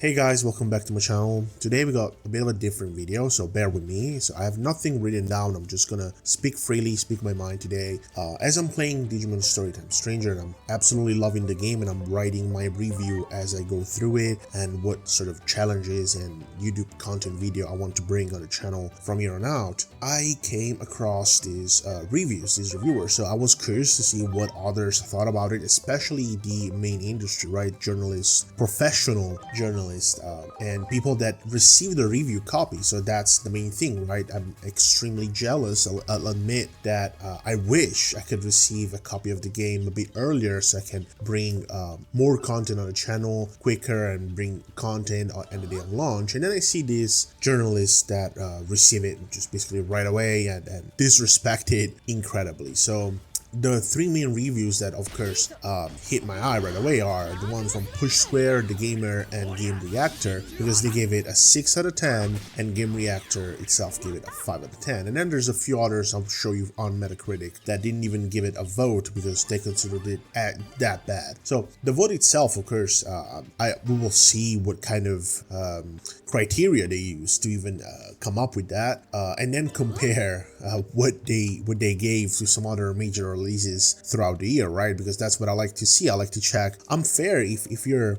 Hey guys, welcome back to my channel. Today we got a bit of a different video, so bear with me. So I have nothing written down, I'm just gonna speak freely, speak my mind today. As I'm playing Digimon Storytime Stranger, and I'm absolutely loving the game, and I'm writing my review as I go through it, and what sort of challenges and YouTube content video I want to bring on the channel from here on out. I came across these reviewers, so I was curious to see what others thought about it, especially the main industry, right? Journalists, professional journalists, and people that receive the review copy. So that's the main thing, right? I'm extremely jealous. I'll admit that I wish I could receive a copy of the game a bit earlier so I can bring more content on the channel quicker and bring content on the day of launch. And then I see these journalists that receive it just basically right away and disrespect it incredibly. So the three main reviews that of course hit my eye right away are the one from Push Square, The Gamer, and Game Reactor, because they gave it a 6 out of 10 and Game Reactor itself gave it a 5 out of 10. And then there's a few others I'll show you on Metacritic that didn't even give it a vote because they considered it that bad. So the vote itself, of course, we will see what kind of criteria they use to even come up with that, and then compare what they gave to some other major releases throughout the year, right? Because that's what I like to see. I like to check I'm fair if you're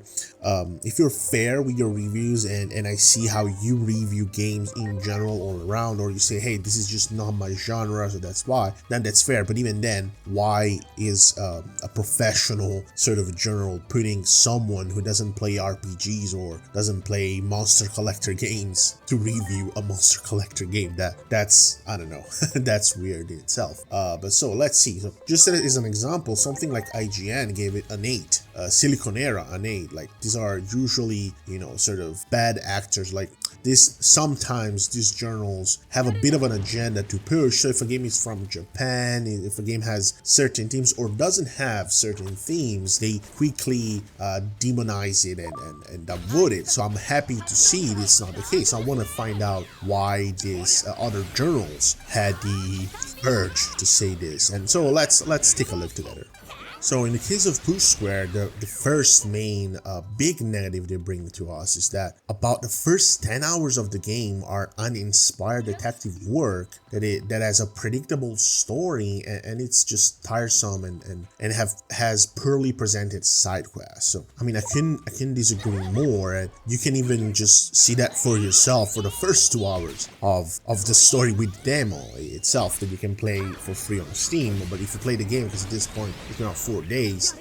fair with your reviews, and I see how you review games in general all around, or you say, hey, this is just not my genre, so that's why, then that's fair. But even then, why is a professional sort of journal putting someone who doesn't play RPGs or doesn't play Monster Collector games to review a Monster Collector game? That's I don't know. That's weird in itself. But so let's see. So just as an example, something like IGN gave it an 8, Siliconera an 8. Like, these are usually, sort of bad actors. Like this, sometimes these journals have a bit of an agenda to push. So if a game is from Japan, if a game has certain themes or doesn't have certain themes, they quickly demonize it and downvote it. So I'm happy to see this not the case. I want to find out why these other journals had the urge to say this. And so let's take a look together. So in the case of Push Square, the first main big negative they bring to us is that about the first 10 hours of the game are uninspired detective work that has a predictable story, and it's just tiresome and has poorly presented side quests. So I mean, I can disagree more, and you can even just see that for yourself for the first 2 hours of the story with the demo itself that you can play for free on Steam. But if you play the game, because at this point you can 4 days,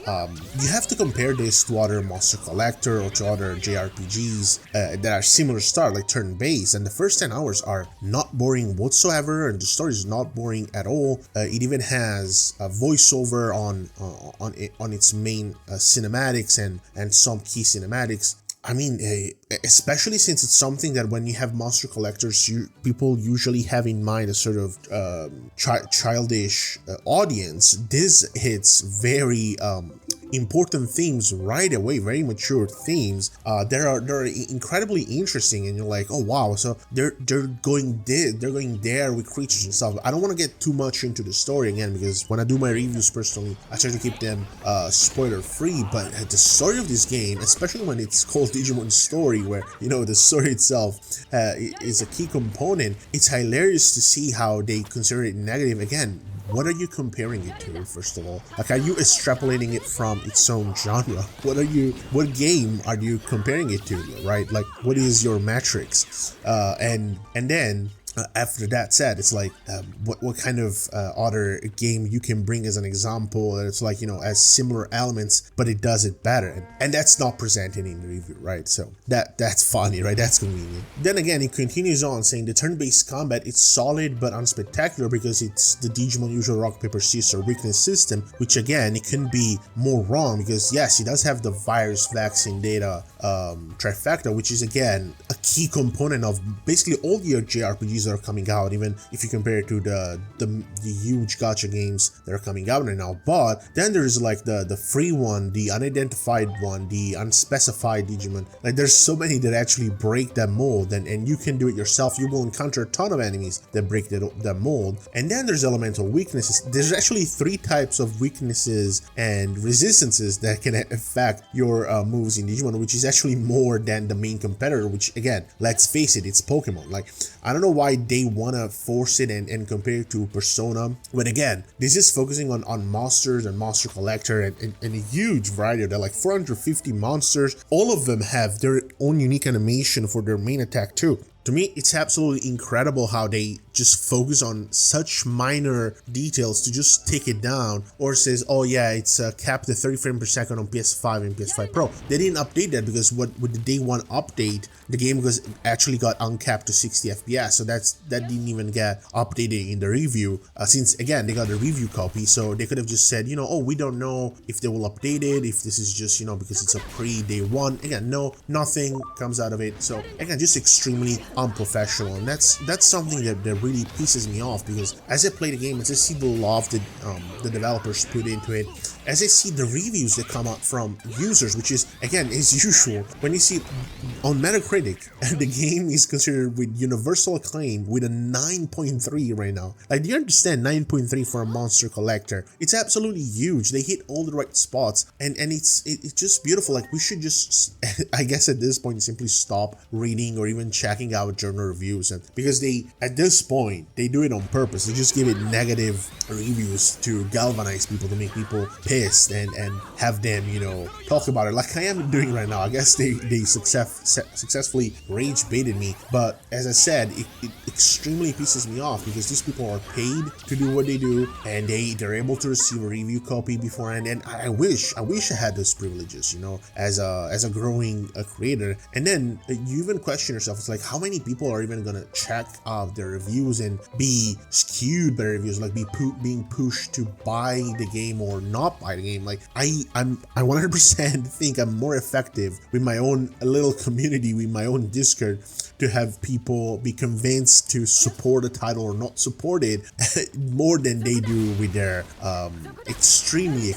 you have to compare this to other Monster Collector or to other JRPGs that are similar style, like turn-based, and the first 10 hours are not boring whatsoever, and the story is not boring at all. It even has a voiceover on its main cinematics and some key cinematics. I mean, especially since it's something that when you have Monster Collectors, people usually have in mind a sort of childish audience. This hits very important themes right away, very mature themes. They're incredibly interesting, and you're like, oh wow, so they're going there with creatures and stuff. I don't want to get too much into the story again, because when I do my reviews personally, I try to keep them spoiler free. But the story of this game, especially when it's called Digimon Story, where the story itself is a key component, it's hilarious to see how they consider it negative. Again, what are you comparing it to, first of all? Like, are you extrapolating it from its own genre? What game are you comparing it to, right? Like, what is your metrics? And then after that said, it's like, what kind of other game you can bring as an example? It's like, has similar elements, but it does it better, and that's not presented in the review, right? So that's funny, right? That's convenient. Then again, it continues on saying the turn-based combat, it's solid but unspectacular because it's the Digimon usual rock paper scissors weakness system, which again, it couldn't be more wrong, because yes, it does have the virus vaccine data trifecta, which is again a key component of basically all your JRPGs RPGs that are coming out, even if you compare it to the huge gacha games that are coming out right now. But then there's like the free one, the unidentified one, the unspecified Digimon. Like there's so many that actually break that mold, and you can do it yourself. You will encounter a ton of enemies that break that mold. And then there's elemental weaknesses. There's actually 3 types of weaknesses and resistances that can affect your moves in Digimon, which is actually more than the main competitor, which again, let's face it, it's Pokemon. Like, I don't know why they want to force it and compare it to Persona, when again, this is focusing on monsters and monster collector and a huge variety of that, like 450 monsters. All of them have their own unique animation for their main attack too. To me, it's absolutely incredible how they just focus on such minor details to just take it down, or says, oh yeah, it's capped at 30 frames per second on PS5 and PS5 Pro. They didn't update that because with the day 1 update, the game actually got uncapped to 60 FPS, so that didn't even get updated in the review, since again, they got a review copy, so they could have just said, oh, we don't know if they will update it, if this is just, because it's a pre-day 1. Again, no, nothing comes out of it. So again, just extremely unprofessional, and that's something that really pisses me off, because as I play the game, as I see the love that the developers put into it, as I see the reviews that come out from users, which is again as usual, when you see on Metacritic the game is considered with universal acclaim with a 9.3 right now. Like, do you understand 9.3 for a monster collector? It's absolutely huge. They hit all the right spots, and it's just beautiful. Like, we should just I guess at this point simply stop reading or even checking out journal reviews, and because at this point they do it on purpose. They just give it negative reviews to galvanize people, to make people pissed and have them talk about it like I am doing right now. I guess they successfully rage baited me, but as I said, it extremely pisses me off because these people are paid to do what they do, and they're able to receive a review copy beforehand. And I wish I had those privileges, as a growing creator. And then you even question yourself, it's like, how many people are even gonna check out their reviews and be skewed by reviews, like being pushed to buy the game or not buy the game? Like, I 100% think I'm more effective with my own little community, with my own Discord, to have people be convinced to support a title or not support it more than they do with their extremely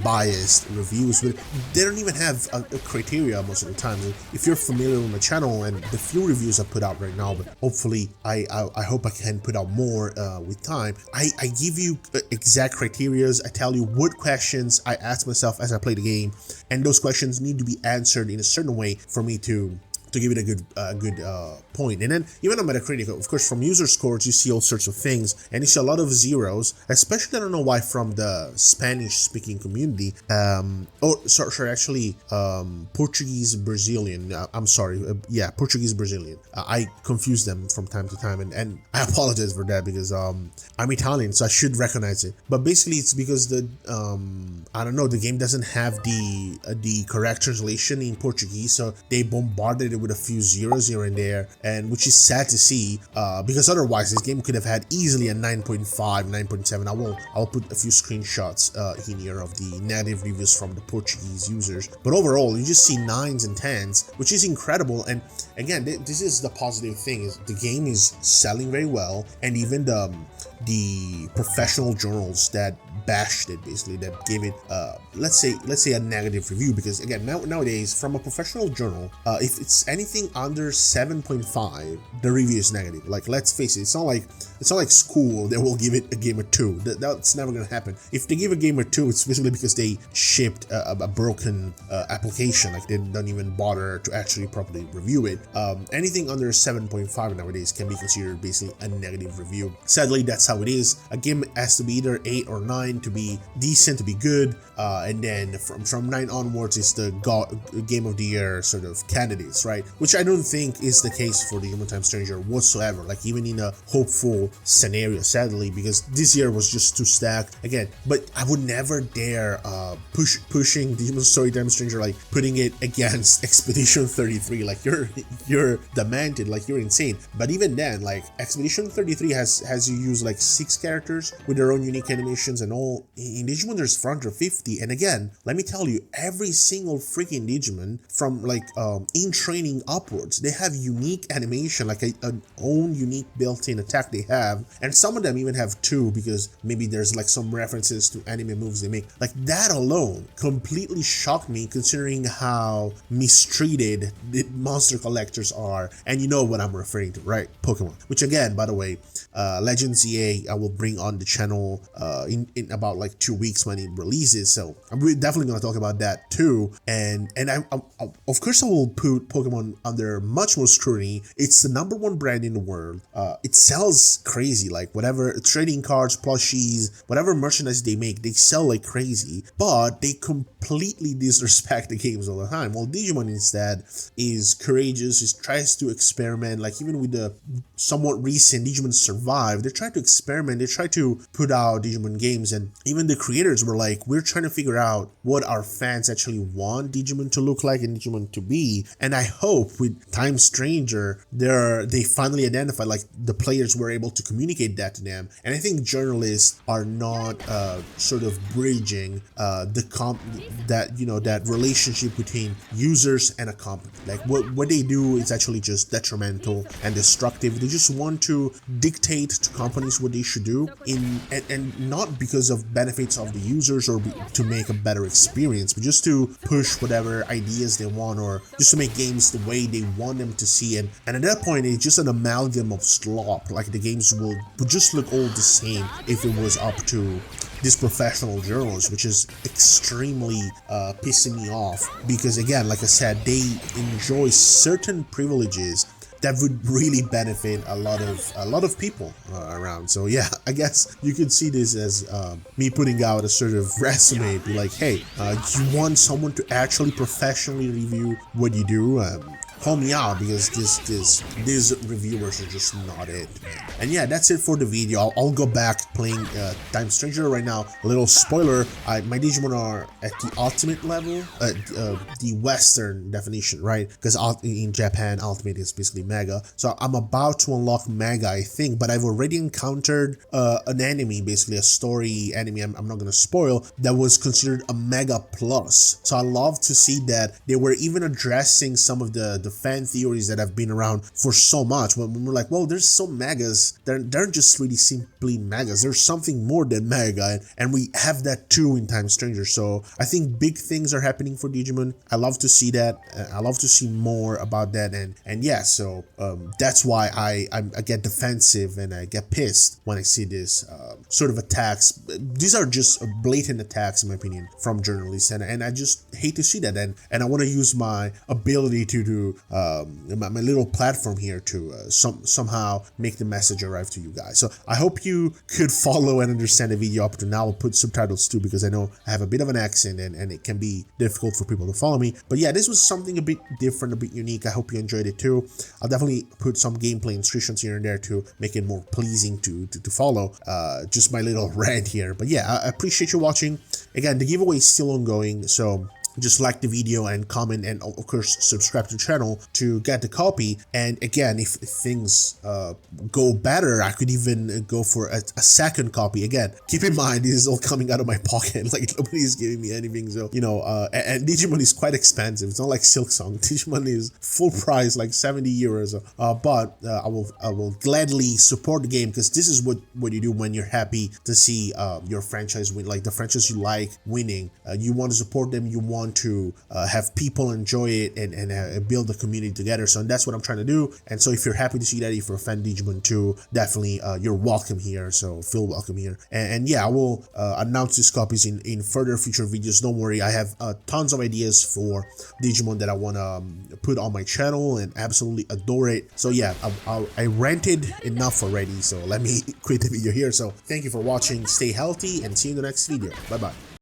biased reviews. But they don't even have a criteria most of the time. If you're familiar with my channel and the few reviews I put out right now, but hopefully I hope I can put out more with time, I give you exact criterias. I tell you what questions I ask myself as I play the game, and those questions need to be answered in a certain way for me to give it a good point. And then even on Metacritic, of course, from user scores, you see all sorts of things, and you see a lot of zeros, especially, I don't know why, from the Spanish-speaking community. Portuguese Brazilian. I'm sorry. Yeah, Portuguese Brazilian. I confuse them from time to time, and I apologize for that because I'm Italian, so I should recognize it. But basically, it's because I don't know, the game doesn't have the correct translation in Portuguese, so they bombarded it with a few zeros here and there, and which is sad to see, because otherwise this game could have had easily a 9.5, 9.7. I'll put a few screenshots in here of the negative reviews from the Portuguese users, but overall you just see 9s and 10s, which is incredible. And again, this is the positive thing, is the game is selling very well, and even the professional journals that bashed it, basically, that gave it let's say a negative review, because again, nowadays from a professional journal, if it's anything under 7.5, the review is negative. Like, let's face it, it's not like school that will give it a game or 2. That's never gonna happen. If they give a game or 2, it's basically because they shipped a broken application, like they don't even bother to actually properly review it. Anything under 7.5 nowadays can be considered basically a negative review. Sadly, that's how it is. A game has to be either 8 or 9 to be decent, to be good, and then from 9 onwards is the Game of the Year sort of candidates, right? Which I don't think is the case for Digimon Time Stranger whatsoever, like even in a hopeful scenario, sadly, because this year was just too stacked again. But I would never dare pushing Digimon Story Time Stranger, like putting it against Expedition 33. Like, you're demented, like you're insane. But even then, like, Expedition 33 has you use like 6 characters with their own unique animations and in Digimon there's 450, and again, let me tell you, every single freaking Digimon from like in training upwards, they have unique animation, like an own unique built-in attack they have, and some of them even have two because maybe there's like some references to anime moves they make. Like that alone completely shocked me, considering how mistreated the monster collectors are, and you know what I'm referring to, right? Pokemon. Which again, by the way, Legends EA I will bring on the channel in about like 2 weeks when it releases, so I'm definitely gonna talk about that too. And I of course I will put Pokemon under much more scrutiny. It's the #1 brand in the world. It sells crazy, like whatever trading cards, plushies, whatever merchandise they make, they sell like crazy, but they completely disrespect the games all the time. While Digimon instead is courageous, it tries to experiment, like even with the somewhat recent Digimon Survive, they try to experiment, they try to put out Digimon games, and even the creators were like, we're trying to figure out what our fans actually want Digimon to look like and Digimon to be. And I hope with Time Stranger, they finally identified, like the players were able to communicate that to them. And I think journalists are not sort of bridging that relationship between users and a company. Like what they do is actually just detrimental and destructive. They just want to dictate to companies what they should do and not because of benefits of the users or to make a better experience, but just to push whatever ideas they want, or just to make games the way they want them to see it. And at that point, it's just an amalgam of slop. Like the games would just look all the same if it was up to these professional journalists, which is extremely pissing me off, because again, like I said, they enjoy certain privileges that would really benefit a lot of people around. So yeah, I guess you could see this as me putting out a sort of resume, be like, hey, you want someone to actually professionally review what you do? Call me out, because these reviewers are just not it, man. And yeah, that's it for the video. I'll go back playing Time Stranger right now. A little spoiler, my Digimon are at the ultimate level, the Western definition, right? Because in Japan, ultimate is basically Mega. So I'm about to unlock Mega, I think, but I've already encountered an enemy, basically a story enemy, I'm not gonna spoil, that was considered a Mega Plus. So I love to see that they were even addressing some of the fan theories that have been around for so much, when we're like, well, there's some megas, they're just really simply megas, there's something more than mega, and we have that too in Time Stranger. So I think big things are happening for Digimon. I love to see that. I love to see more about that, and yeah, so that's why I get defensive and I get pissed when I see this sort of attacks. These are just blatant attacks, in my opinion, from journalists, and I just hate to see that, and I want to use my ability to do my little platform here to somehow make the message arrive to you guys. So I hope you could follow and understand the video up to now. I'll put subtitles too, because I know I have a bit of an accent and it can be difficult for people to follow me. But yeah, this was something a bit different, a bit unique. I hope you enjoyed it too. I'll definitely put some gameplay instructions here and there to make it more pleasing to follow. Just my little rant here. But yeah, I appreciate you watching. Again, the giveaway is still ongoing, so just like the video and comment, and of course subscribe to the channel to get the copy. And again, if things go better, I could even go for a second copy. Again, keep in mind, this is all coming out of my pocket, like nobody's giving me anything. So you know, and Digimon is quite expensive. It's not like Silksong. Digimon is full price, like 70 euros. But I will gladly support the game, because this is what you do when you're happy to see your franchise win, like the franchise you like winning. You want to support them, you want to have people enjoy it and build a community together. So that's what I'm trying to do. And so if you're happy to see that, if you're a fan of Digimon too, definitely you're welcome here. So feel welcome here. And yeah, I will announce these copies in further future videos. Don't worry, I have tons of ideas for Digimon that I want to put on my channel and absolutely adore it. So yeah, I ranted enough already, so let me quit the video here. So thank you for watching, stay healthy, and see you in the next video. Bye bye.